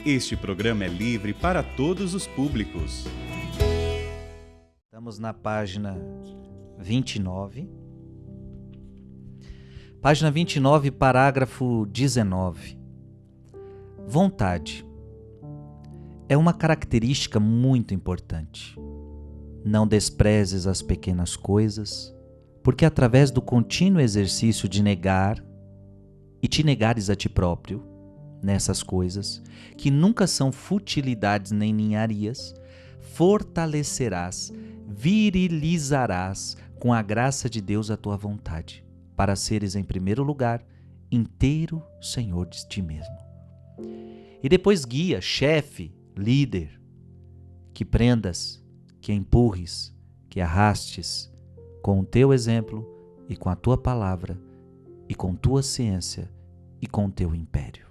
Este programa é livre para todos os públicos. Estamos na página 29. Página 29, parágrafo 19. Vontade é uma característica muito importante. Não desprezes as pequenas coisas, porque através do contínuo exercício de negar e te negares a ti próprio nessas coisas, que nunca são futilidades nem ninharias, fortalecerás, virilizarás com a graça de Deus a tua vontade, para seres em primeiro lugar inteiro senhor de ti mesmo. E depois guia, chefe, líder, que prendas, que empurres, que arrastes com o teu exemplo e com a tua palavra e com tua ciência e com o teu império.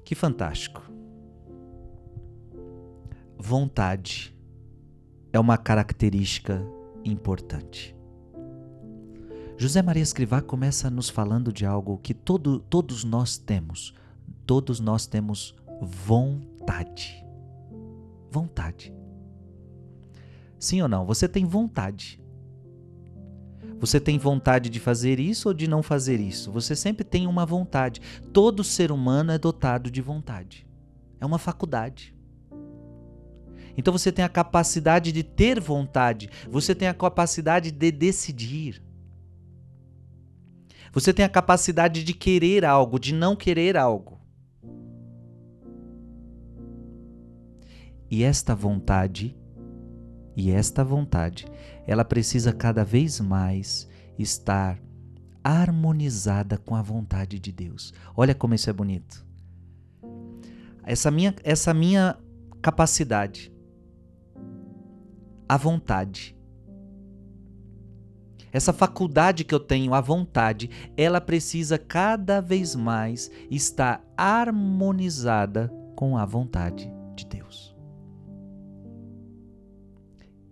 Que fantástico! Vontade é uma característica importante. José Maria Escrivá começa nos falando de algo que todos nós temos. Todos nós temos vontade. Vontade. Sim ou não? Você tem vontade. Você tem vontade de fazer isso ou de não fazer isso? Você sempre tem uma vontade. Todo ser humano é dotado de vontade. É uma faculdade. Então você tem a capacidade de ter vontade. Você tem a capacidade de decidir. Você tem a capacidade de querer algo, de não querer algo. E esta vontade, ela precisa cada vez mais estar harmonizada com a vontade de Deus. Olha como isso é bonito. Essa minha capacidade, a vontade, essa faculdade que eu tenho, a vontade, ela precisa cada vez mais estar harmonizada com a vontade de Deus.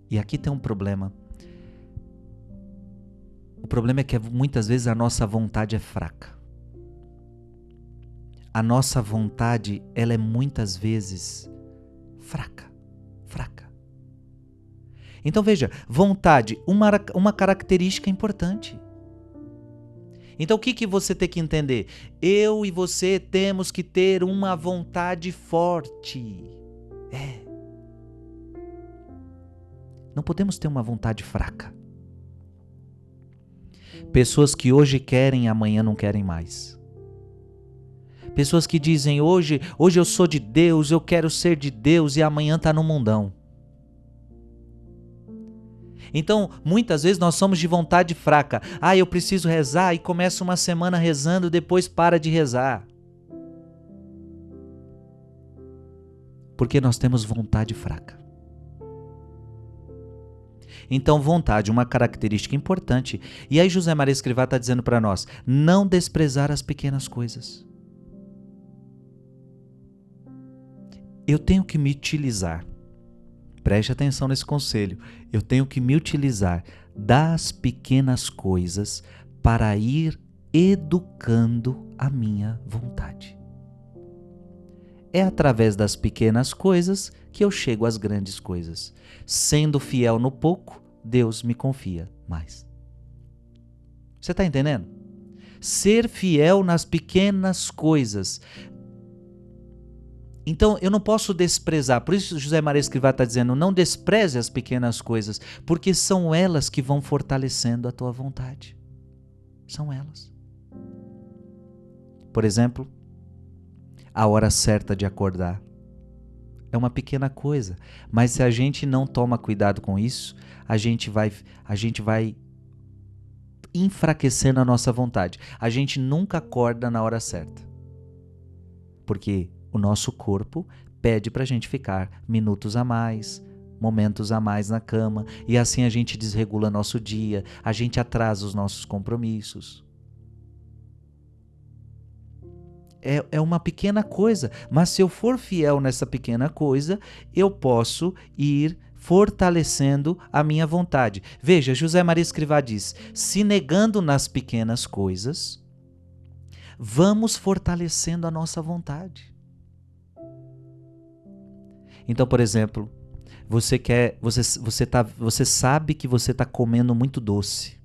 E aqui tem um problema. O problema é que muitas vezes a nossa vontade é fraca. A nossa vontade, ela é muitas vezes fraca. Então veja, vontade, uma característica importante. Então o que você tem que entender? Eu e você temos que ter uma vontade forte. Não podemos ter uma vontade fraca. Pessoas que hoje querem, amanhã não querem mais. Pessoas que dizem, hoje eu sou de Deus, eu quero ser de Deus, e amanhã está no mundão. Então, muitas vezes nós somos de vontade fraca. Eu preciso rezar, e começa uma semana rezando, depois para de rezar. Porque nós temos vontade fraca. Então, vontade, uma característica importante. E aí José Maria Escrivá está dizendo para nós, não desprezar as pequenas coisas. Eu tenho que me utilizar. Preste atenção nesse conselho. Eu tenho que me utilizar das pequenas coisas para ir educando a minha vontade. É através das pequenas coisas que eu chego às grandes coisas. Sendo fiel no pouco, Deus me confia mais. Você está entendendo? Ser fiel nas pequenas coisas. Então, eu não posso desprezar. Por isso José Maria Escrivá está dizendo, não despreze as pequenas coisas, porque são elas que vão fortalecendo a tua vontade. São elas. Por exemplo, a hora certa de acordar. É uma pequena coisa, mas se a gente não toma cuidado com isso, a gente vai enfraquecendo a nossa vontade. A gente nunca acorda na hora certa. Porque o nosso corpo pede para a gente ficar minutos a mais, momentos a mais na cama, e assim a gente desregula nosso dia, a gente atrasa os nossos compromissos. É uma pequena coisa, mas se eu for fiel nessa pequena coisa, eu posso ir fortalecendo a minha vontade. Veja, José Maria Escrivá diz: se negando nas pequenas coisas, vamos fortalecendo a nossa vontade. Então, por exemplo, você sabe que você está comendo muito doce.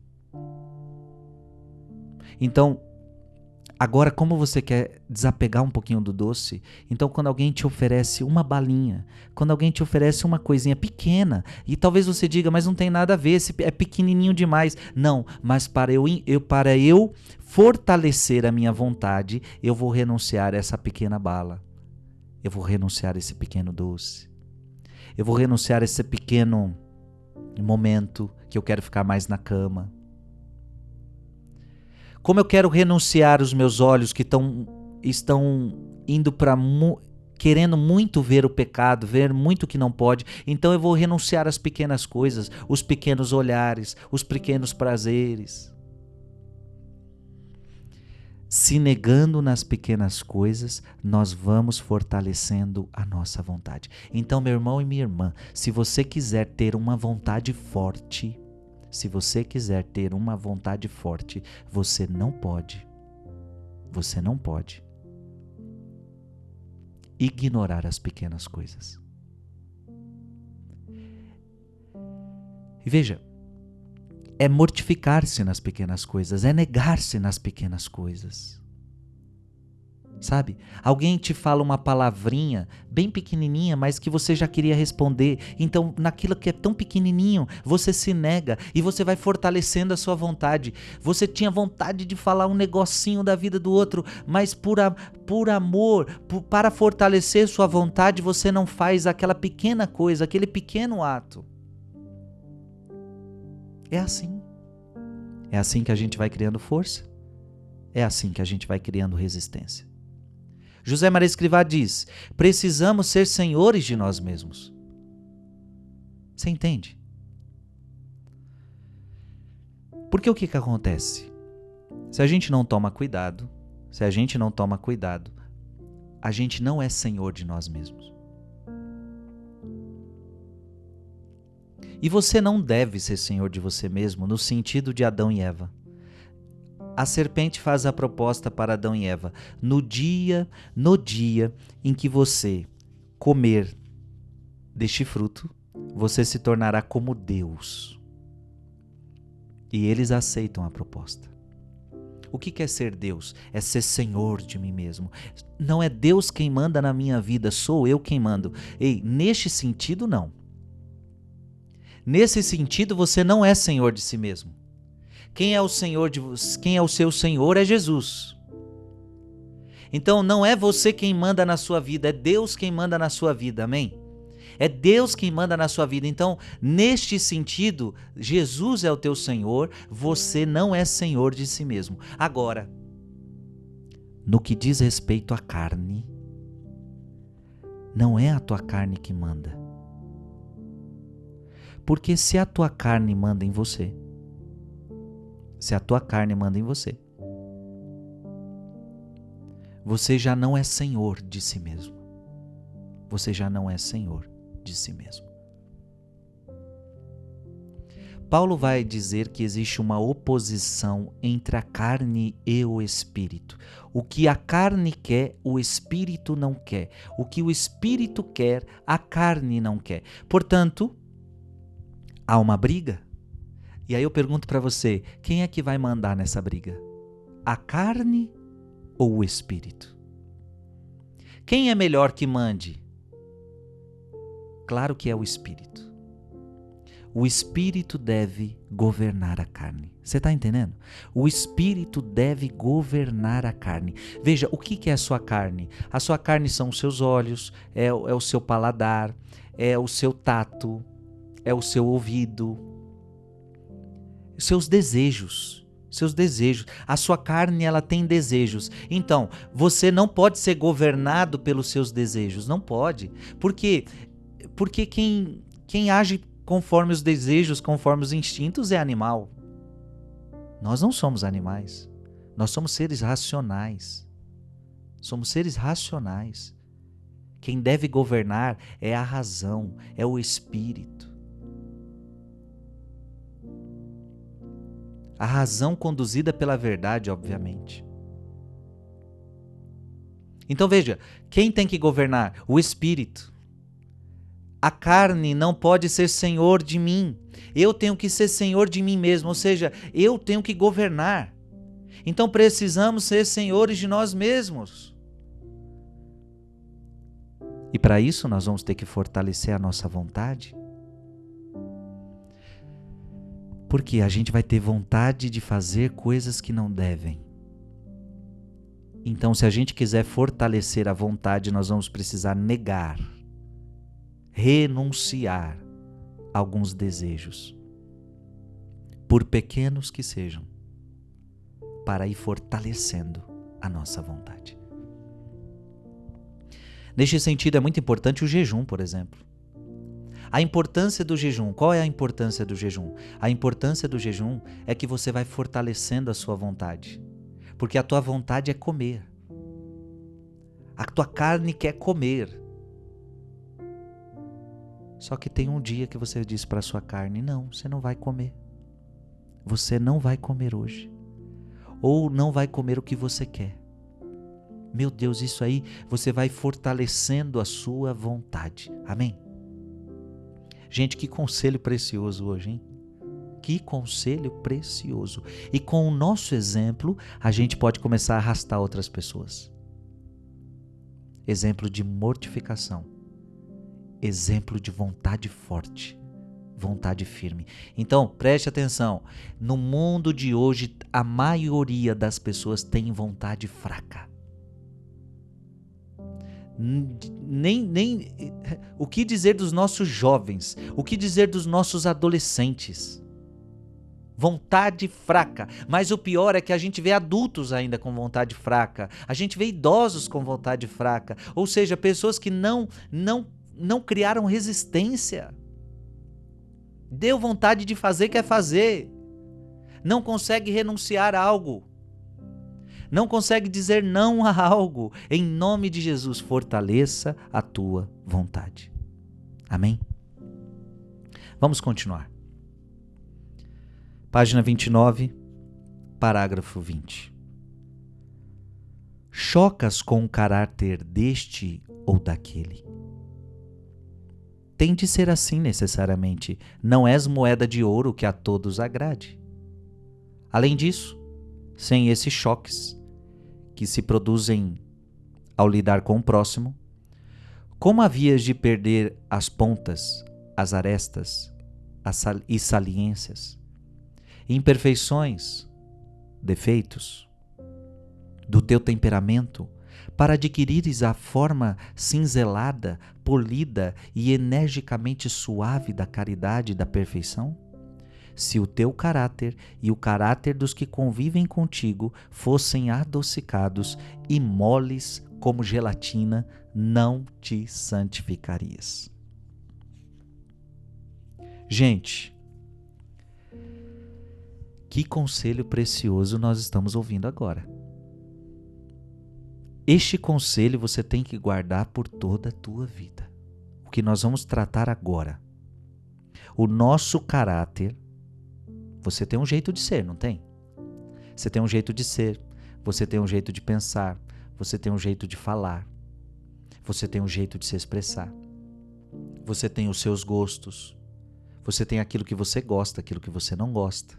Então, agora, como você quer desapegar um pouquinho do doce, então quando alguém te oferece uma balinha, quando alguém te oferece uma coisinha pequena, e talvez você diga, mas não tem nada a ver, esse é pequenininho demais. Não, mas para eu fortalecer a minha vontade, eu vou renunciar a essa pequena bala. Eu vou renunciar a esse pequeno doce. Eu vou renunciar a esse pequeno momento que eu quero ficar mais na cama. Como eu quero renunciar os meus olhos que estão indo para querendo muito ver o pecado, ver muito o que não pode, então eu vou renunciar às pequenas coisas, os pequenos olhares, os pequenos prazeres. Se negando nas pequenas coisas, nós vamos fortalecendo a nossa vontade. Então, meu irmão e minha irmã, se você quiser ter uma vontade forte, você não pode ignorar as pequenas coisas. E veja, é mortificar-se nas pequenas coisas, é negar-se nas pequenas coisas. Sabe? Alguém te fala uma palavrinha bem pequenininha, mas que você já queria responder. Então, naquilo que é tão pequenininho, você se nega e você vai fortalecendo a sua vontade. Você tinha vontade de falar um negocinho da vida do outro, mas por amor, para fortalecer sua vontade, você não faz aquela pequena coisa, aquele pequeno ato. É assim. É assim que a gente vai criando força. É assim que a gente vai criando resistência. José Maria Escrivá diz: precisamos ser senhores de nós mesmos. Você entende? Porque o que acontece? Se a gente não toma cuidado, a gente não é senhor de nós mesmos. E você não deve ser senhor de você mesmo no sentido de Adão e Eva. A serpente faz a proposta para Adão e Eva: no dia em que você comer deste fruto, você se tornará como Deus. E eles aceitam a proposta. O que é ser Deus? É ser senhor de mim mesmo. Não é Deus quem manda na minha vida, sou eu quem mando. Ei, neste sentido não. Nesse sentido, você não é senhor de si mesmo. Quem é o seu senhor é Jesus. Então não é você quem manda na sua vida, é Deus quem manda na sua vida, amém? É Deus quem manda na sua vida. Então, neste sentido, Jesus é o teu Senhor, você não é senhor de si mesmo. Agora, no que diz respeito à carne, não é a tua carne que manda. Porque se a tua carne manda em você, você já não é senhor de si mesmo. Paulo vai dizer que existe uma oposição entre a carne e o espírito. O que a carne quer, o espírito não quer. O que o espírito quer, a carne não quer. Portanto, há uma briga. E aí eu pergunto para você, quem é que vai mandar nessa briga? A carne ou o espírito? Quem é melhor que mande? Claro que é o espírito. O espírito deve governar a carne. Você está entendendo? O espírito deve governar a carne. Veja, o que é a sua carne? A sua carne são os seus olhos, é o seu paladar, é o seu tato, é o seu ouvido, seus desejos. A sua carne, ela tem desejos. Então, você não pode ser governado pelos seus desejos. Não pode. Por quê? Porque quem age conforme os desejos, conforme os instintos é animal. Nós não somos animais. Nós somos seres racionais. Quem deve governar é a razão, é o espírito. A razão conduzida pela verdade, obviamente. Então veja, quem tem que governar? O Espírito. A carne não pode ser senhor de mim. Eu tenho que ser senhor de mim mesmo, ou seja, eu tenho que governar. Então precisamos ser senhores de nós mesmos. E para isso nós vamos ter que fortalecer a nossa vontade. Porque a gente vai ter vontade de fazer coisas que não devem. Então, se a gente quiser fortalecer a vontade, nós vamos precisar negar, renunciar a alguns desejos, por pequenos que sejam, para ir fortalecendo a nossa vontade. Neste sentido, é muito importante o jejum, por exemplo. A importância do jejum, qual é a importância do jejum? A importância do jejum é que você vai fortalecendo a sua vontade. Porque a tua vontade é comer. A tua carne quer comer. Só que tem um dia que você diz para a sua carne, não, você não vai comer. Você não vai comer hoje. Ou não vai comer o que você quer. Meu Deus, isso aí você vai fortalecendo a sua vontade. Amém? Gente, que conselho precioso hoje, hein? Que conselho precioso. E com o nosso exemplo, a gente pode começar a arrastar outras pessoas. Exemplo de mortificação. Exemplo de vontade forte. Vontade firme. Então, preste atenção. No mundo de hoje, a maioria das pessoas tem vontade fraca. O que dizer dos nossos jovens? O que dizer dos nossos adolescentes? Vontade fraca. Mas o pior é que a gente vê adultos ainda com vontade fraca. A gente vê idosos com vontade fraca. Ou seja, pessoas que não criaram resistência. Deu vontade de fazer, quer fazer. Não consegue renunciar a algo. Não consegue dizer não a algo. Em nome de Jesus, fortaleça a tua vontade. Amém? Vamos continuar. Página 29, parágrafo 20. Chocas com o caráter deste ou daquele? Tem de ser assim necessariamente. Não és moeda de ouro que a todos agrade. Além disso, sem esses choques que se produzem ao lidar com o próximo, como havias de perder as pontas, as arestas e saliências, imperfeições, defeitos do teu temperamento, para adquirires a forma cinzelada, polida e energicamente suave da caridade e da perfeição? Se o teu caráter e o caráter dos que convivem contigo fossem adocicados e moles como gelatina, não te santificarias. Gente, que conselho precioso nós estamos ouvindo agora. Este conselho você tem que guardar por toda a tua vida. O que nós vamos tratar agora. O nosso caráter. Você tem um jeito de ser, não tem? Você tem um jeito de ser, você tem um jeito de pensar, você tem um jeito de falar, você tem um jeito de se expressar, você tem os seus gostos, você tem aquilo que você gosta, aquilo que você não gosta.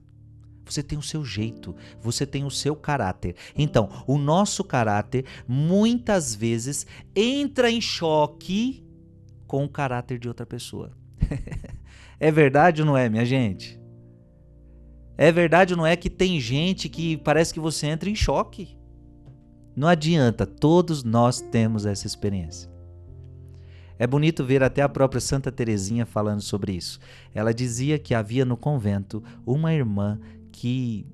Você tem o seu jeito, você tem o seu caráter. Então, o nosso caráter muitas vezes entra em choque com o caráter de outra pessoa. É verdade ou não é, minha gente? É verdade ou não é que tem gente que parece que você entra em choque? Não adianta, todos nós temos essa experiência. É bonito ver até a própria Santa Teresinha falando sobre isso. Ela dizia que havia no convento uma irmã que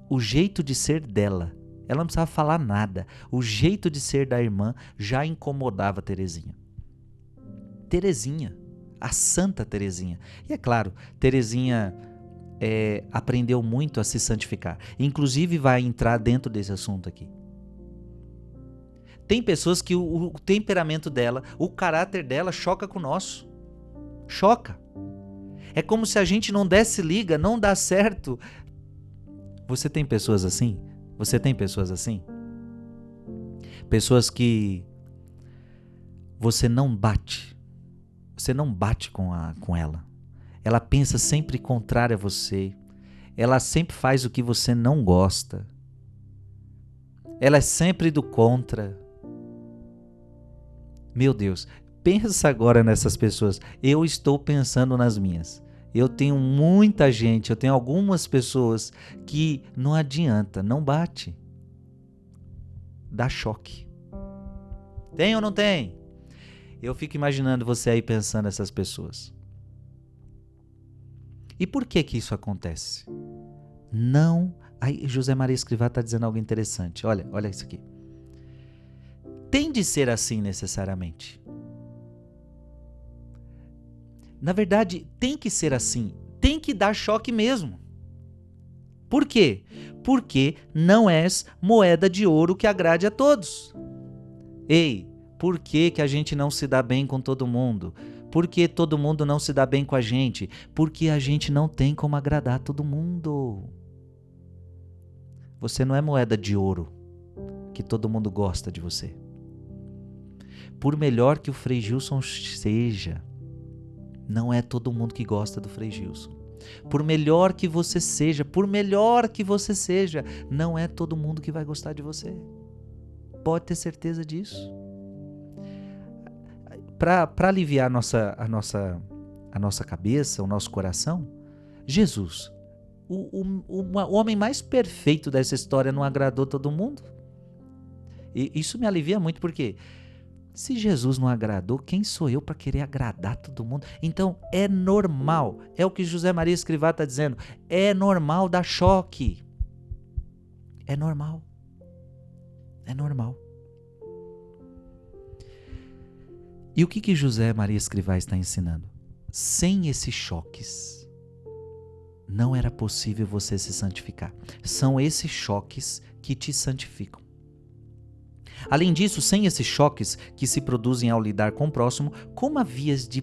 o jeito de ser dela, ela não precisava falar nada, o jeito de ser da irmã já incomodava Teresinha. Teresinha, a Santa Teresinha. E é claro, Teresinha aprendeu muito a se santificar. Inclusive vai entrar dentro desse assunto aqui. Tem pessoas que o temperamento dela, o caráter dela choca com o nosso. Choca. É como se a gente não desse liga, não dá certo. Você tem pessoas assim? Você tem pessoas assim? Pessoas que você não bate. Você não bate com ela. Ela pensa sempre contrário a você. Ela sempre faz o que você não gosta. Ela é sempre do contra. Meu Deus, pensa agora nessas pessoas. Eu estou pensando nas minhas. Eu tenho muita gente, eu tenho algumas pessoas que não adianta, não bate. Dá choque. Tem ou não tem? Eu fico imaginando você aí pensando nessas pessoas. E por que isso acontece? Não. Aí José Maria Escrivá está dizendo algo interessante. Olha isso aqui. Tem de ser assim necessariamente. Na verdade, tem que ser assim. Tem que dar choque mesmo. Por quê? Porque não és moeda de ouro que agrade a todos. Ei, por que a gente não se dá bem com todo mundo? Por que todo mundo não se dá bem com a gente? Porque a gente não tem como agradar todo mundo. Você não é moeda de ouro que todo mundo gosta de você. Por melhor que o Frei Gilson seja, não é todo mundo que gosta do Frei Gilson. Por melhor que você seja, não é todo mundo que vai gostar de você. Pode ter certeza disso. Para aliviar a nossa cabeça, o nosso coração, Jesus, o homem mais perfeito dessa história, não agradou todo mundo? E isso me alivia muito, porque se Jesus não agradou, quem sou eu para querer agradar todo mundo? Então é normal, é o que José Maria Escrivá está dizendo, é normal dar choque. É normal. É normal. E o que José Maria Escrivá está ensinando? Sem esses choques, não era possível você se santificar. São esses choques que te santificam. Além disso, sem esses choques que se produzem ao lidar com o próximo, como havias de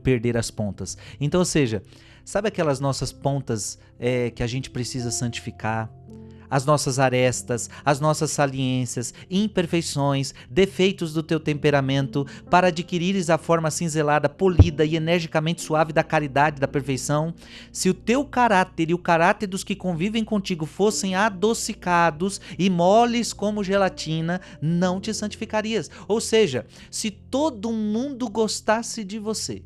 perder as pontas? Então, ou seja, sabe aquelas nossas pontas que a gente precisa santificar? As nossas arestas, as nossas saliências, imperfeições, defeitos do teu temperamento, para adquirires a forma cinzelada, polida e energicamente suave da caridade, da perfeição. Se o teu caráter e o caráter dos que convivem contigo fossem adocicados e moles como gelatina, não te santificarias. Ou seja, se todo mundo gostasse de você,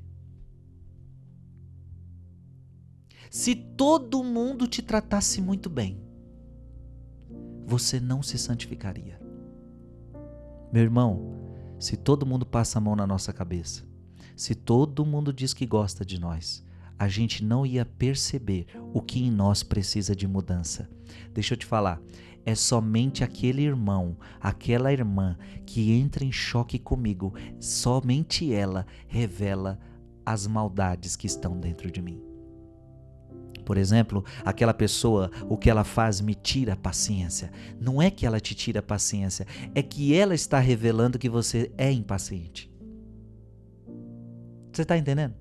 se todo mundo te tratasse muito bem, você não se santificaria. Meu irmão, se todo mundo passa a mão na nossa cabeça, se todo mundo diz que gosta de nós, a gente não ia perceber o que em nós precisa de mudança. Deixa eu te falar, é somente aquele irmão, aquela irmã que entra em choque comigo, somente ela revela as maldades que estão dentro de mim. Por exemplo, aquela pessoa, o que ela faz me tira a paciência. Não é que ela te tira a paciência, é que ela está revelando que você é impaciente. Você está entendendo?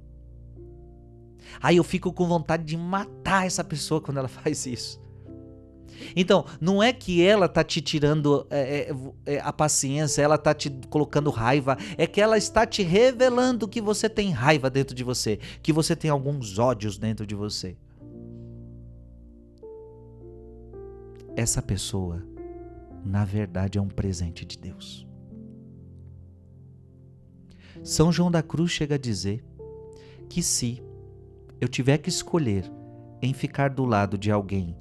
Aí eu fico com vontade de matar essa pessoa quando ela faz isso. Então, não é que ela está te tirando a paciência, ela está te colocando raiva, é que ela está te revelando que você tem raiva dentro de você, que você tem alguns ódios dentro de você. Essa pessoa, na verdade, é um presente de Deus. São João da Cruz chega a dizer que se eu tiver que escolher em ficar do lado de alguém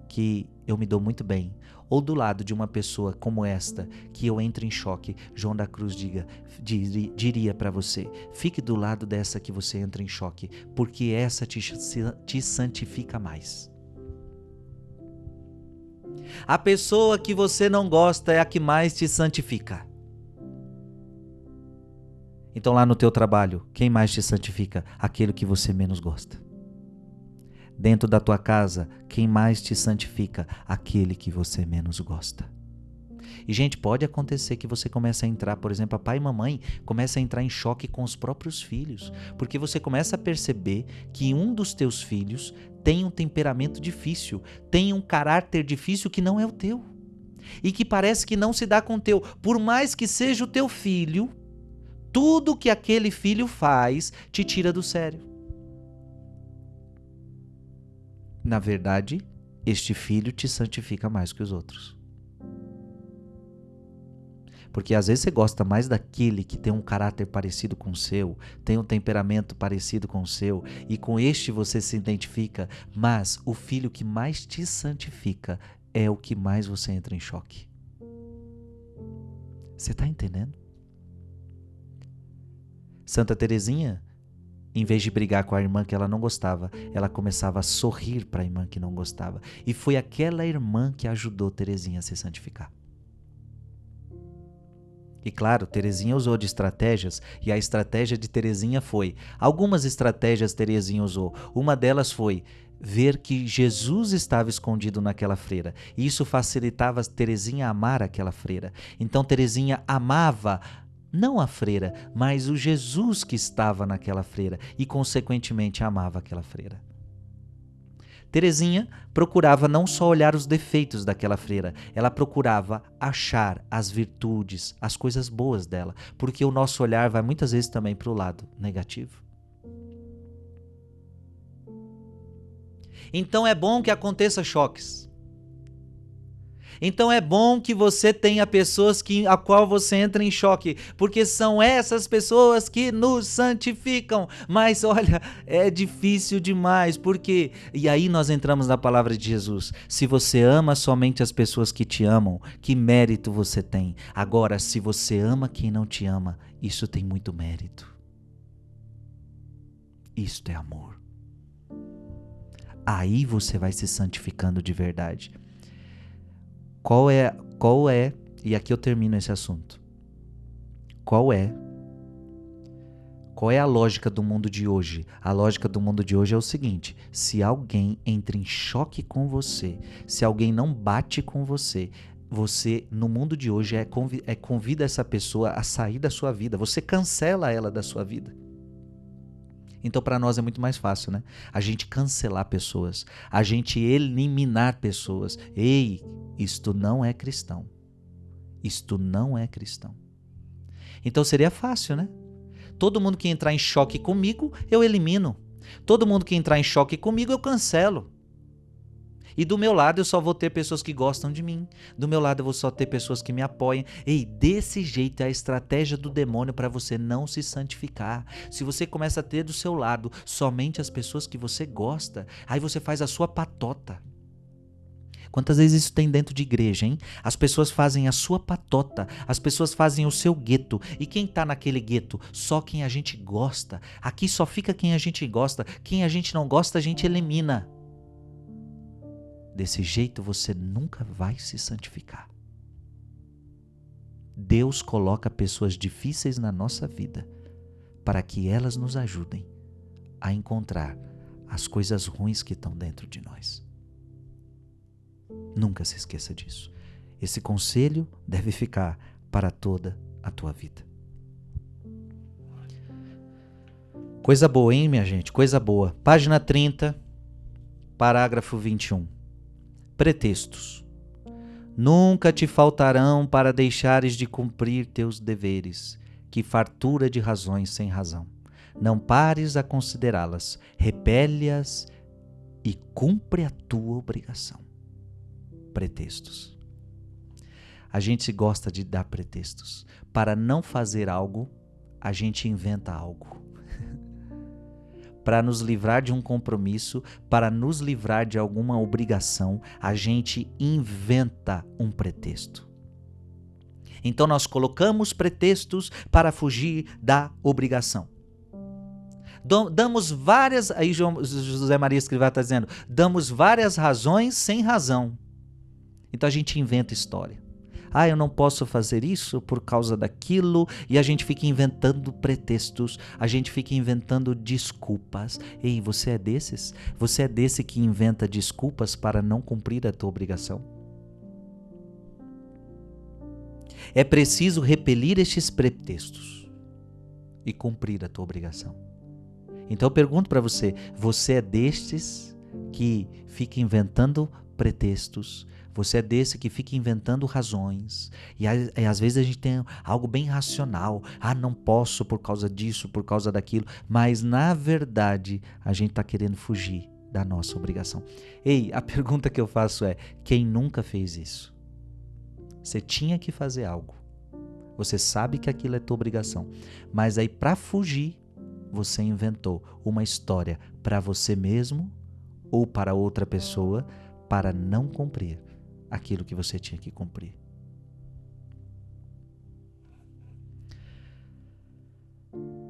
que eu me dou muito bem, ou do lado de uma pessoa como esta, que eu entro em choque, João da Cruz diria para você, fique do lado dessa que você entra em choque, porque essa te santifica mais. A pessoa que você não gosta é a que mais te santifica. Então lá no teu trabalho, quem mais te santifica? Aquele que você menos gosta. Dentro da tua casa, quem mais te santifica? Aquele que você menos gosta. E, gente, pode acontecer que você comece a entrar, por exemplo, papai e mamãe começa a entrar em choque com os próprios filhos, porque você começa a perceber que um dos teus filhos tem um temperamento difícil, tem um caráter difícil que não é o teu, e que parece que não se dá com o teu. Por mais que seja o teu filho, tudo que aquele filho faz te tira do sério. Na verdade, este filho te santifica mais que os outros. Porque às vezes você gosta mais daquele que tem um caráter parecido com o seu, tem um temperamento parecido com o seu, e com este você se identifica, mas o filho que mais te santifica é o que mais você entra em choque. Você está entendendo? Santa Teresinha, em vez de brigar com a irmã que ela não gostava, ela começava a sorrir para a irmã que não gostava. E foi aquela irmã que ajudou Teresinha a se santificar. E claro, Teresinha usou de estratégias, e a estratégia de Teresinha foi... Algumas estratégias Teresinha usou. Uma delas foi ver que Jesus estava escondido naquela freira. E isso facilitava Teresinha a amar aquela freira. Então Teresinha amava não a freira, mas o Jesus que estava naquela freira. E consequentemente amava aquela freira. Teresinha procurava não só olhar os defeitos daquela freira, ela procurava achar as virtudes, as coisas boas dela, porque o nosso olhar vai muitas vezes também para o lado negativo. Então é bom que aconteça choques. Então é bom que você tenha pessoas a qual você entra em choque, porque são essas pessoas que nos santificam. Mas olha, é difícil demais, porque... E aí nós entramos na palavra de Jesus. Se você ama somente as pessoas que te amam, que mérito você tem? Agora, se você ama quem não te ama, isso tem muito mérito. Isto é amor. Aí você vai se santificando de verdade. Qual é, e aqui eu termino esse assunto. Qual é a lógica do mundo de hoje? A lógica do mundo de hoje é o seguinte: se alguém entra em choque com você, se alguém não bate com você, no mundo de hoje convida essa pessoa a sair da sua vida, você cancela ela da sua vida. Então, para nós é muito mais fácil, né? A gente cancelar pessoas, a gente eliminar pessoas. Ei, isto não é cristão. Isto não é cristão. Então seria fácil, né? Todo mundo que entrar em choque comigo, eu elimino. Todo mundo que entrar em choque comigo, eu cancelo. E do meu lado eu só vou ter pessoas que gostam de mim. Do meu lado eu vou só ter pessoas que me apoiam. Ei, desse jeito é a estratégia do demônio para você não se santificar. Se você começa a ter do seu lado somente as pessoas que você gosta, aí você faz a sua patota. Quantas vezes isso tem dentro de igreja, hein? As pessoas fazem a sua patota, as pessoas fazem o seu gueto. E quem tá naquele gueto? Só quem a gente gosta. Aqui só fica quem a gente gosta. Quem a gente não gosta, a gente elimina. Desse jeito você nunca vai se santificar. Deus coloca pessoas difíceis na nossa vida para que elas nos ajudem a encontrar as coisas ruins que estão dentro de nós. Nunca se esqueça disso. Esse conselho deve ficar para toda a tua vida. Coisa boa, hein, minha gente? Coisa boa. Página 30, parágrafo 21. Pretextos. Nunca te faltarão para deixares de cumprir teus deveres, que fartura de razões sem razão. Não pares a considerá-las, repele-as e cumpre a tua obrigação. Pretextos. A gente gosta de dar pretextos. Para não fazer algo, a gente inventa algo. Para nos livrar de um compromisso, para nos livrar de alguma obrigação, a gente inventa um pretexto. Então nós colocamos pretextos para fugir da obrigação. Damos várias, aí José Maria Escrivá está dizendo, damos várias razões sem razão. Então a gente inventa história. Eu não posso fazer isso por causa daquilo, e a gente fica inventando pretextos, a gente fica inventando desculpas. Ei, você é desses? Você é desse que inventa desculpas para não cumprir a tua obrigação? É preciso repelir estes pretextos e cumprir a tua obrigação. Então eu pergunto para você, você é destes que fica inventando pretextos? Você é desse que fica inventando razões? E às vezes a gente tem algo bem racional. Não posso por causa disso, por causa daquilo. Mas na verdade a gente está querendo fugir da nossa obrigação. Ei, a pergunta que eu faço é, quem nunca fez isso? Você tinha que fazer algo. Você sabe que aquilo é tua obrigação. Mas aí para fugir, você inventou uma história para você mesmo ou para outra pessoa para não cumprir aquilo que você tinha que cumprir.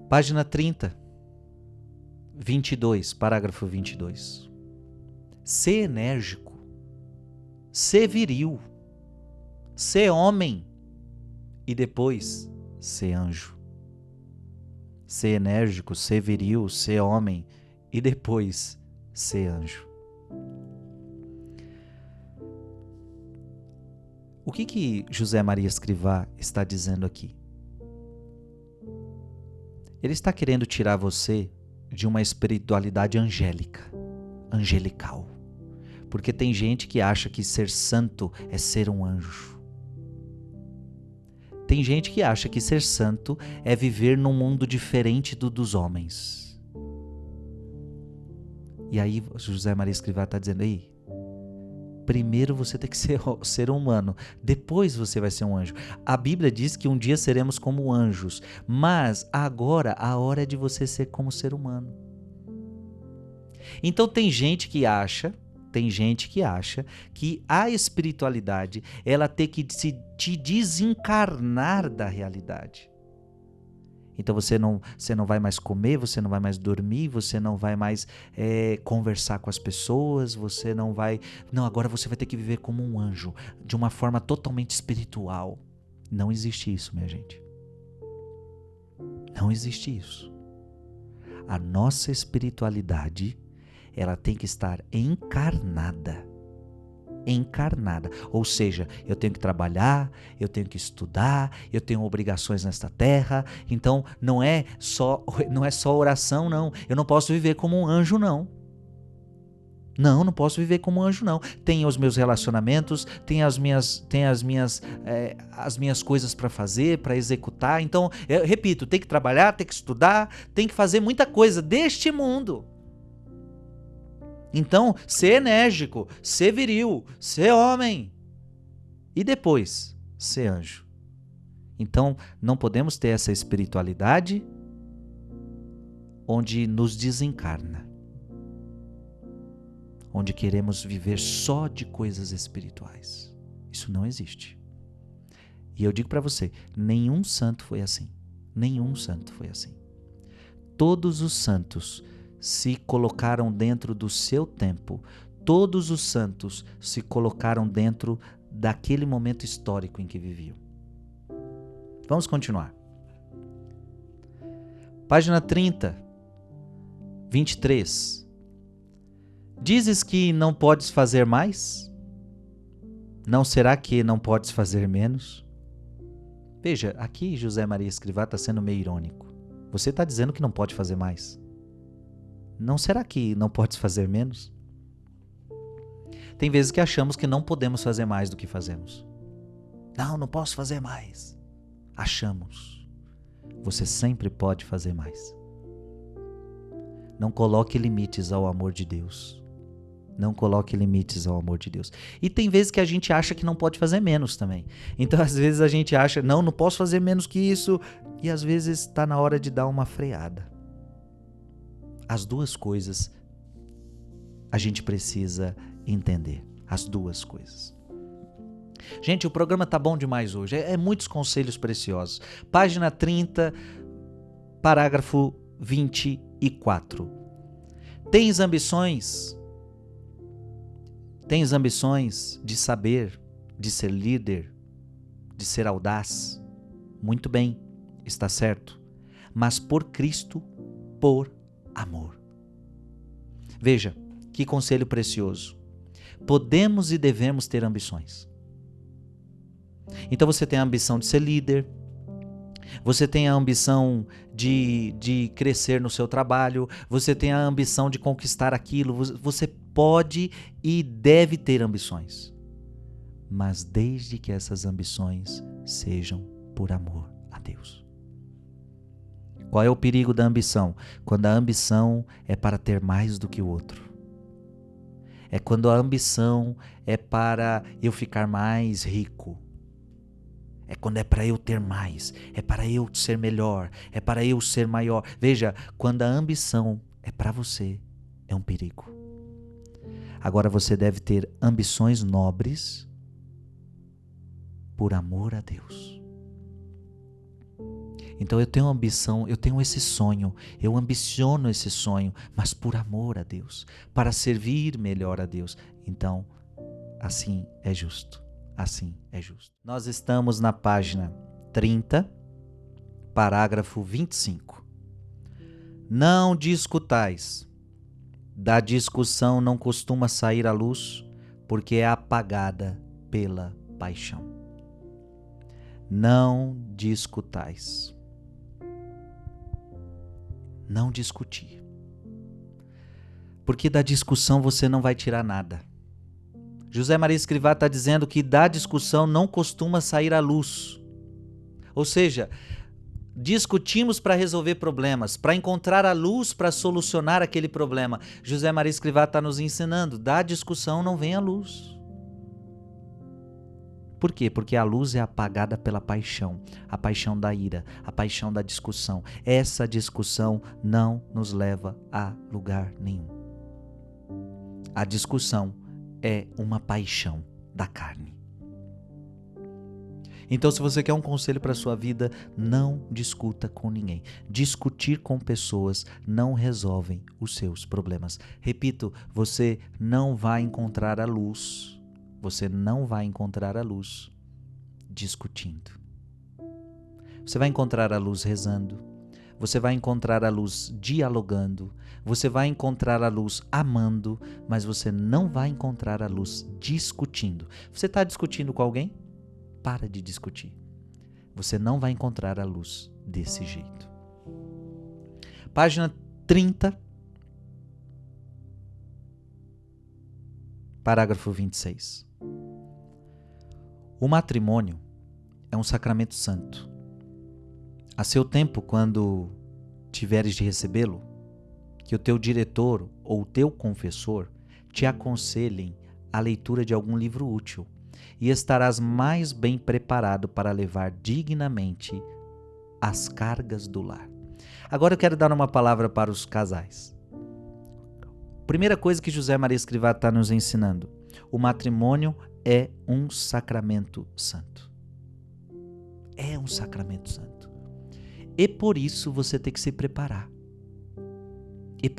Página 30, 22, parágrafo 22. Ser enérgico, ser viril, ser homem e depois ser anjo. Ser enérgico, ser viril, ser homem e depois ser anjo. O que José Maria Escrivá está dizendo aqui? Ele está querendo tirar você de uma espiritualidade angelical. Porque tem gente que acha que ser santo é ser um anjo. Tem gente que acha que ser santo é viver num mundo diferente do dos homens. E aí José Maria Escrivá está dizendo, ei, primeiro você tem que ser humano, depois você vai ser um anjo. A Bíblia diz que um dia seremos como anjos, mas agora a hora é de você ser como ser humano. Então tem gente que acha que a espiritualidade ela tem que te desencarnar da realidade. Então você não vai mais comer, você não vai mais dormir, você não vai mais conversar com as pessoas, você não vai... Não, agora você vai ter que viver como um anjo, de uma forma totalmente espiritual. Não existe isso, minha gente. Não existe isso. A nossa espiritualidade, ela tem que estar encarnada. Ou seja, eu tenho que trabalhar, eu tenho que estudar, eu tenho obrigações nesta terra. Então não é só oração, não. Eu não posso viver como um anjo, não. Não posso viver como um anjo, não. Tenho os meus relacionamentos, tenho as minhas coisas para fazer, para executar. Então, eu repito, tem que trabalhar, tem que estudar, tem que fazer muita coisa deste mundo. Então, ser enérgico, ser viril, ser homem e depois ser anjo. Então, não podemos ter essa espiritualidade onde nos desencarna, onde queremos viver só de coisas espirituais. Isso não existe. E eu digo para você, nenhum santo foi assim. Nenhum santo foi assim. Todos os santos se colocaram dentro do seu tempo. Todos os santos se colocaram dentro daquele momento histórico em que viviam. Vamos continuar. Página 30, 23. Dizes que não podes fazer mais? Não será que não podes fazer menos? Veja, aqui José Maria Escrivá está sendo meio irônico. Você está dizendo que não pode fazer mais? Não será que não podes fazer menos? Tem vezes que achamos que não podemos fazer mais do que fazemos. Não posso fazer mais. Achamos. Você sempre pode fazer mais. Não coloque limites ao amor de Deus. Não coloque limites ao amor de Deus. E tem vezes que a gente acha que não pode fazer menos também. Então às vezes a gente acha, não posso fazer menos que isso. E às vezes está na hora de dar uma freada. As duas coisas a gente precisa entender. As duas coisas. Gente, o programa tá bom demais hoje. É muitos conselhos preciosos. Página 30, parágrafo 24. Tens ambições? Tens ambições de saber, de ser líder, de ser audaz? Muito bem, está certo. Mas por Cristo, por amor. Veja, que conselho precioso. Podemos e devemos ter ambições. Então você tem a ambição de ser líder, você tem a ambição de crescer no seu trabalho, você tem a ambição de conquistar aquilo, você pode e deve ter ambições. Mas desde que essas ambições sejam por amor a Deus. Qual é o perigo da ambição? Quando a ambição é para ter mais do que o outro. É quando a ambição é para eu ficar mais rico. É quando é para eu ter mais, é para eu ser melhor, é para eu ser maior. Veja, quando a ambição é para você, é um perigo. Agora você deve ter ambições nobres por amor a Deus. Então eu tenho ambição, eu tenho esse sonho, eu ambiciono esse sonho, mas por amor a Deus, para servir melhor a Deus. Então, assim é justo. Assim é justo. Nós estamos na página 30, parágrafo 25. Não discutais. Da discussão não costuma sair a luz, porque é apagada pela paixão. Não discutais. Não discutir. Porque da discussão você não vai tirar nada. José Maria Escrivá está dizendo que da discussão não costuma sair a luz. Ou seja, discutimos para resolver problemas, para encontrar a luz para solucionar aquele problema. José Maria Escrivá está nos ensinando, da discussão não vem a luz. Por quê? Porque a luz é apagada pela paixão, a paixão da ira, a paixão da discussão. Essa discussão não nos leva a lugar nenhum. A discussão é uma paixão da carne. Então, se você quer um conselho para a sua vida, não discuta com ninguém. Discutir com pessoas não resolvem os seus problemas. Repito, você não vai encontrar a luz. Você não vai encontrar a luz discutindo. Você vai encontrar a luz rezando. Você vai encontrar a luz dialogando, você vai encontrar a luz amando, mas você não vai encontrar a luz discutindo. Você está discutindo com alguém? Para de discutir. Você não vai encontrar a luz desse jeito. Página 30, parágrafo 26. O matrimônio é um sacramento santo. A seu tempo, quando tiveres de recebê-lo, que o teu diretor ou o teu confessor te aconselhem a leitura de algum livro útil, e estarás mais bem preparado para levar dignamente as cargas do lar. Agora eu quero dar uma palavra para os casais. Primeira coisa que José Maria Escrivá está nos ensinando: o matrimônio é um sacramento santo. É um sacramento santo. E por isso você tem que se preparar. E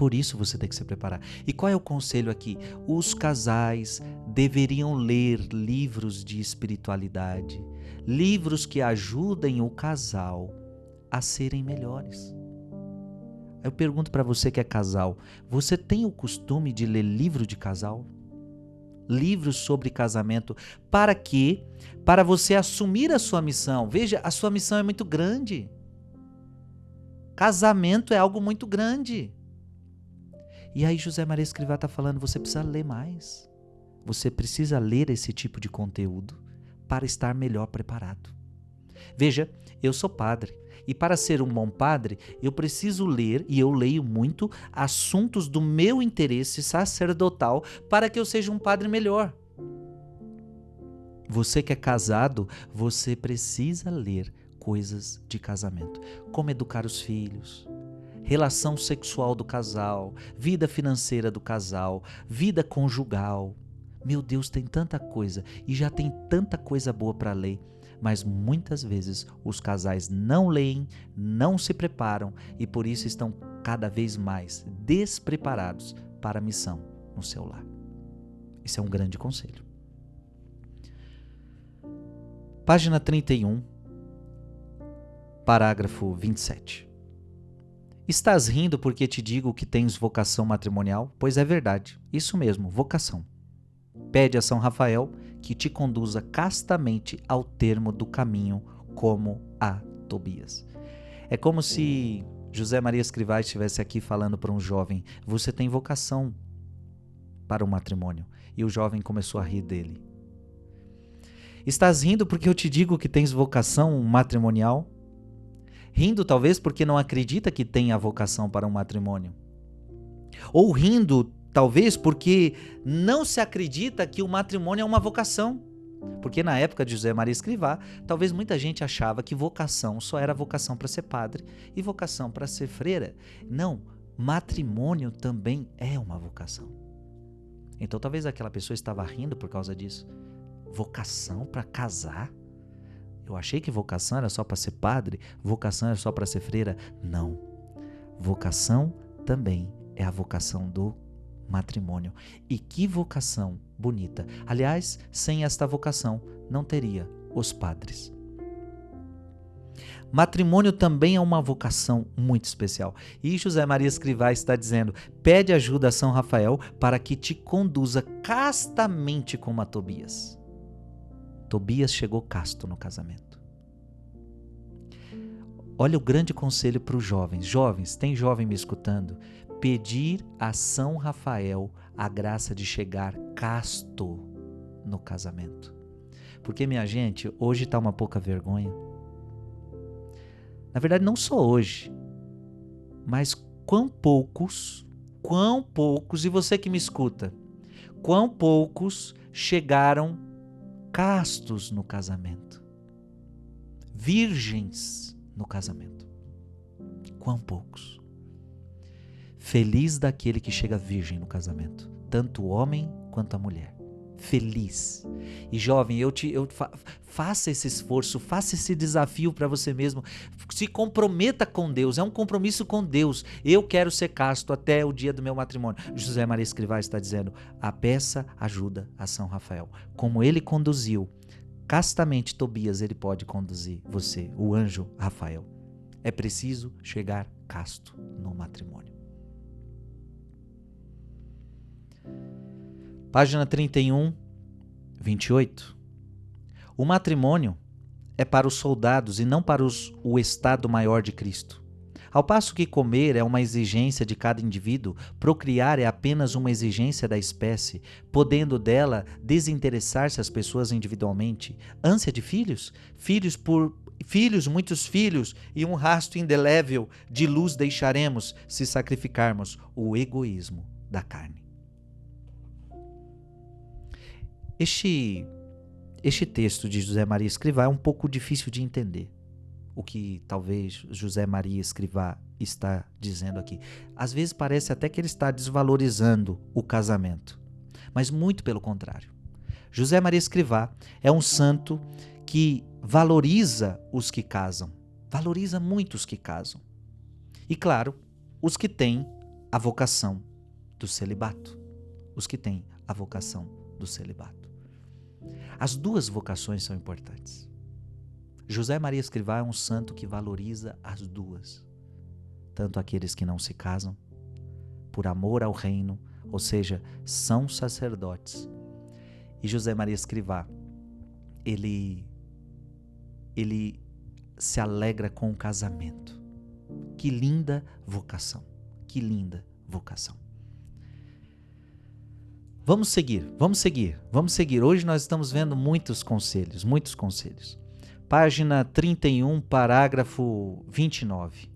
qual é o conselho aqui? Os casais deveriam ler livros de espiritualidade, livros que ajudem o casal a serem melhores. Eu pergunto para você que é casal, você tem o costume de ler livro de casal? Livros sobre casamento. Para quê? Para você assumir a sua missão. Veja, a sua missão é muito grande. Casamento é algo muito grande. E aí José Maria Escrivá está falando, você precisa ler mais. Você precisa ler esse tipo de conteúdo para estar melhor preparado. Veja, eu sou padre. E para ser um bom padre, eu preciso ler, e eu leio muito, assuntos do meu interesse sacerdotal para que eu seja um padre melhor. Você que é casado, você precisa ler coisas de casamento. Como educar os filhos, relação sexual do casal, vida financeira do casal, vida conjugal. Meu Deus, tem tanta coisa e já tem tanta coisa boa para ler. Mas muitas vezes os casais não leem, não se preparam e por isso estão cada vez mais despreparados para a missão no seu lar. Esse é um grande conselho. Página 31, parágrafo 27. Estás rindo porque te digo que tens vocação matrimonial? Pois é verdade, isso mesmo, vocação. Pede a São Rafael que te conduza castamente ao termo do caminho, como a Tobias. É como se José Maria Escrivá estivesse aqui falando para um jovem: você tem vocação para o matrimônio. E o jovem começou a rir dele. Estás rindo porque eu te digo que tens vocação matrimonial? Rindo talvez porque não acredita que tenha vocação para um matrimônio. Ou rindo talvez porque não se acredita que o matrimônio é uma vocação. Porque na época de José Maria Escrivá, talvez muita gente achava que vocação só era vocação para ser padre e vocação para ser freira. Não, matrimônio também é uma vocação. Então talvez aquela pessoa estava rindo por causa disso. Vocação para casar? Eu achei que vocação era só para ser padre, vocação era só para ser freira. Não. Vocação também é a vocação do matrimônio. E que vocação bonita. Aliás, sem esta vocação não teria os padres. Matrimônio também é uma vocação muito especial. E José Maria Escrivá está dizendo: pede ajuda a São Rafael para que te conduza castamente como a Tobias. Tobias chegou casto no casamento. Olha o grande conselho para os jovens. Jovens, tem jovem me escutando? Pedir a São Rafael a graça de chegar casto no casamento. Porque, minha gente, hoje está uma pouca vergonha. Na verdade, não só hoje, mas quão poucos, e você que me escuta, quão poucos chegaram castos no casamento, virgens no casamento. Quão poucos. Feliz daquele que chega virgem no casamento, tanto o homem quanto a mulher. Feliz. E jovem, faça esse esforço, faça esse desafio para você mesmo. Se comprometa com Deus, é um compromisso com Deus. Eu quero ser casto até o dia do meu matrimônio. José Maria Escrivá está dizendo: a peça ajuda a São Rafael. Como ele conduziu castamente Tobias, ele pode conduzir você, o anjo Rafael. É preciso chegar casto no matrimônio. Página 31, 28. O matrimônio é para os soldados e não para o Estado Maior de Cristo. Ao passo que comer é uma exigência de cada indivíduo, procriar é apenas uma exigência da espécie, podendo dela desinteressar-se as pessoas individualmente. Ânsia de filhos? Filhos, muitos filhos, e um rasto indelével de luz deixaremos se sacrificarmos o egoísmo da carne. Este texto de José Maria Escrivá é um pouco difícil de entender. O que talvez José Maria Escrivá está dizendo aqui. Às vezes parece até que ele está desvalorizando o casamento, mas muito pelo contrário. José Maria Escrivá é um santo que valoriza os que casam, valoriza muito os que casam. E claro, os que têm a vocação do celibato. Os que têm a vocação do celibato. As duas vocações são importantes. José Maria Escrivá é um santo que valoriza as duas. Tanto aqueles que não se casam, por amor ao reino, ou seja, são sacerdotes. E José Maria Escrivá, ele se alegra com o casamento. Que linda vocação, que linda vocação. Vamos seguir. Hoje nós estamos vendo muitos conselhos. Página 31, parágrafo 29.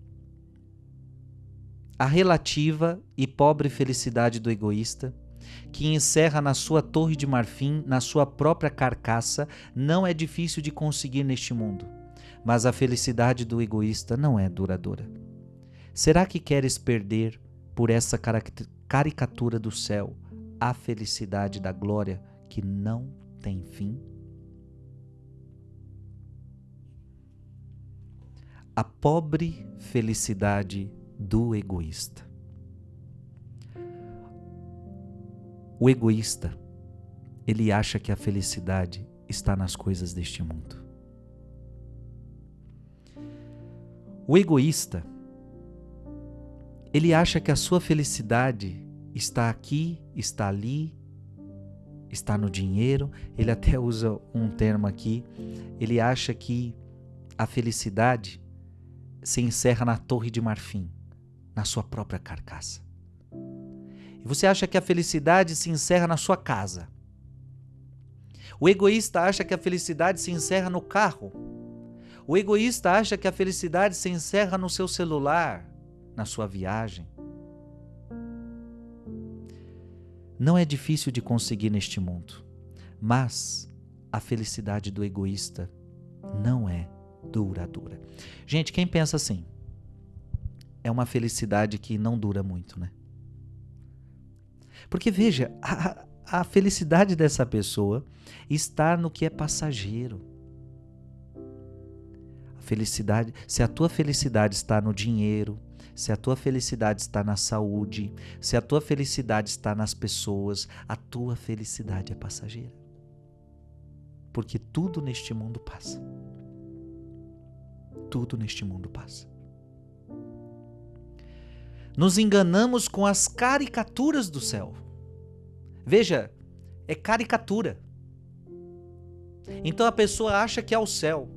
A relativa e pobre felicidade do egoísta, que encerra na sua torre de marfim, na sua própria carcaça, não é difícil de conseguir neste mundo. Mas a felicidade do egoísta não é duradoura. Será que queres perder, por essa caricatura do céu, a felicidade da glória que não tem fim? A pobre felicidade do egoísta. O egoísta, ele acha que a felicidade está nas coisas deste mundo. O egoísta, ele acha que a sua felicidade está aqui, está ali, está no dinheiro. Ele até usa um termo aqui. Ele acha que a felicidade se encerra na Torre de Marfim, na sua própria carcaça. E você acha que a felicidade se encerra na sua casa. O egoísta acha que a felicidade se encerra no carro. O egoísta acha que a felicidade se encerra no seu celular, na sua viagem. Não é difícil de conseguir neste mundo, mas a felicidade do egoísta não é duradoura. Gente, quem pensa assim, é uma felicidade que não dura muito, né? Porque veja, a felicidade dessa pessoa está no que é passageiro. A felicidade, se a tua felicidade está no dinheiro, se a tua felicidade está na saúde, se a tua felicidade está nas pessoas, a tua felicidade é passageira. Porque tudo neste mundo passa. Tudo neste mundo passa. Nos enganamos com as caricaturas do céu. Veja, é caricatura. Então a pessoa acha que é o céu.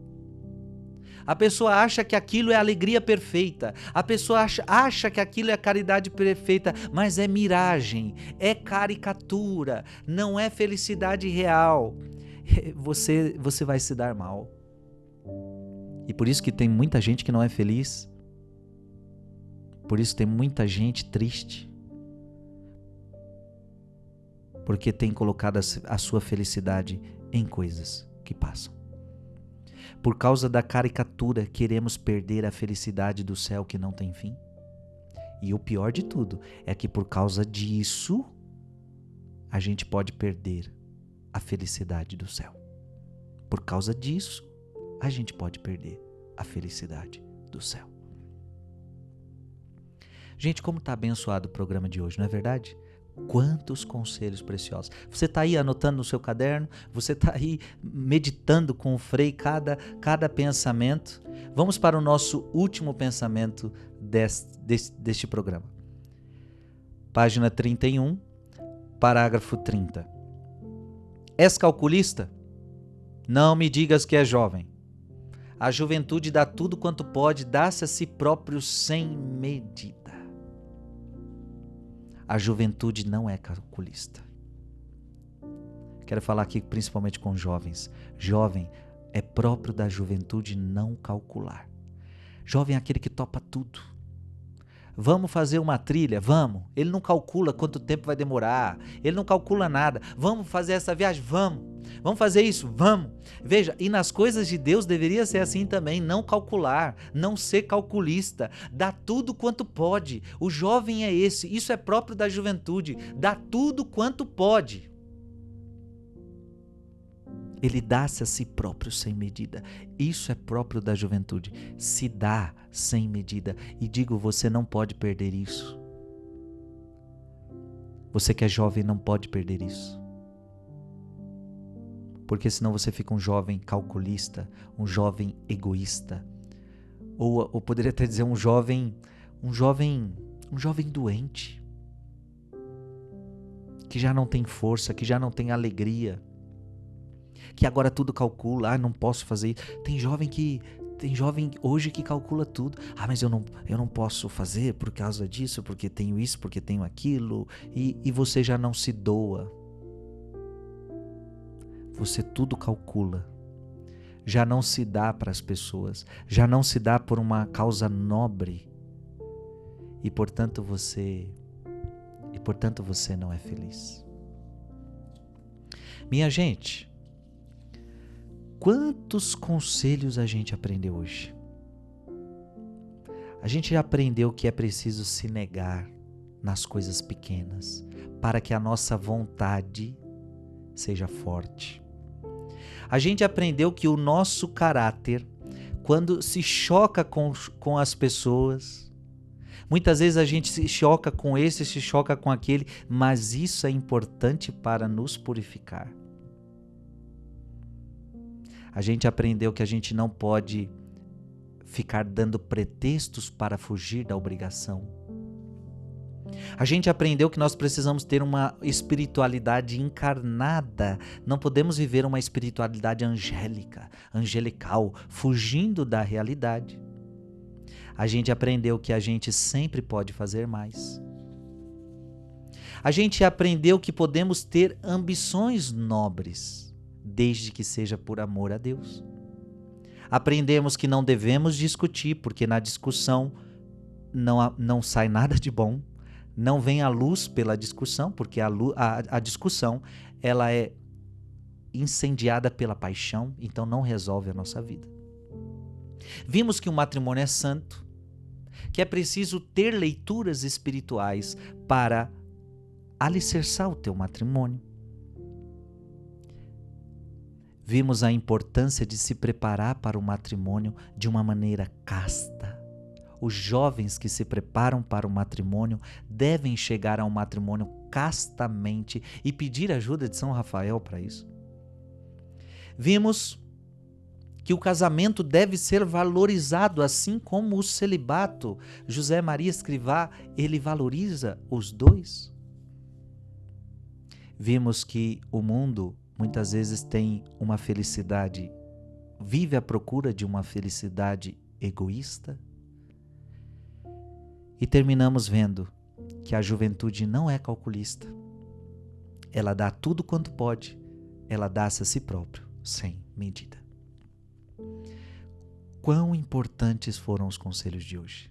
A pessoa acha que aquilo é alegria perfeita. A pessoa acha que aquilo é caridade perfeita, mas é miragem, é caricatura, não é felicidade real. Você vai se dar mal. E por isso que tem muita gente que não é feliz. Por isso tem muita gente triste. Porque tem colocado a sua felicidade em coisas que passam. Por causa da caricatura, queremos perder a felicidade do céu que não tem fim. E o pior de tudo é que por causa disso, a gente pode perder a felicidade do céu. Por causa disso, a gente pode perder a felicidade do céu. Gente, como está abençoado o programa de hoje, não é verdade? Quantos conselhos preciosos. Você está aí anotando no seu caderno, você está aí meditando com o Frei cada pensamento. Vamos para o nosso último pensamento deste programa. Página 31, parágrafo 30. És calculista? Não me digas que é jovem. A juventude dá tudo quanto pode, dá-se a si próprio sem medida. A juventude não é calculista. Quero falar aqui principalmente com jovens. Jovem é próprio da juventude não calcular. Jovem é aquele que topa tudo. Vamos fazer uma trilha? Vamos. Ele não calcula quanto tempo vai demorar. Ele não calcula nada. Vamos fazer essa viagem? Vamos. Vamos fazer isso? Vamos. Veja, e nas coisas de Deus deveria ser assim também, não calcular, não ser calculista, dá tudo quanto pode. O jovem é esse, isso é próprio da juventude, dá tudo quanto pode. Ele dá-se a si próprio sem medida. Isso é próprio da juventude, se dá sem medida. E digo, você não pode perder isso. Você que é jovem não pode perder isso. Porque senão você fica um jovem calculista, um jovem egoísta. Ou poderia até dizer um jovem doente. Que já não tem força, que já não tem alegria. Que agora tudo calcula, não posso fazer isso. Tem jovem hoje que calcula tudo. Mas eu não posso fazer por causa disso, porque tenho isso, porque tenho aquilo. E você já não se doa. Você tudo calcula, já não se dá para as pessoas, já não se dá por uma causa nobre e portanto você não é feliz. Minha gente, quantos conselhos a gente aprendeu hoje? A gente já aprendeu que é preciso se negar nas coisas pequenas para que a nossa vontade seja forte. A gente aprendeu que o nosso caráter, quando se choca com as pessoas, muitas vezes a gente se choca com esse, se choca com aquele, mas isso é importante para nos purificar. A gente aprendeu que a gente não pode ficar dando pretextos para fugir da obrigação. A gente aprendeu que nós precisamos ter uma espiritualidade encarnada. Não podemos viver uma espiritualidade angelical, fugindo da realidade. A gente aprendeu que a gente sempre pode fazer mais. A gente aprendeu que podemos ter ambições nobres, desde que seja por amor a Deus. Aprendemos que não devemos discutir, porque na discussão não sai nada de bom. Não vem a luz pela discussão, porque a discussão ela é incendiada pela paixão, então não resolve a nossa vida. Vimos que o matrimônio é santo, que é preciso ter leituras espirituais para alicerçar o teu matrimônio. Vimos a importância de se preparar para o matrimônio de uma maneira casta. Os jovens que se preparam para o matrimônio devem chegar ao matrimônio castamente e pedir ajuda de São Rafael para isso. Vimos que o casamento deve ser valorizado, assim como o celibato. José Maria Escrivá, ele valoriza os dois. Vimos que o mundo muitas vezes tem uma felicidade, vive à procura de uma felicidade egoísta. E terminamos vendo que a juventude não é calculista. Ela dá tudo quanto pode, ela dá-se a si próprio, sem medida. Quão importantes foram os conselhos de hoje?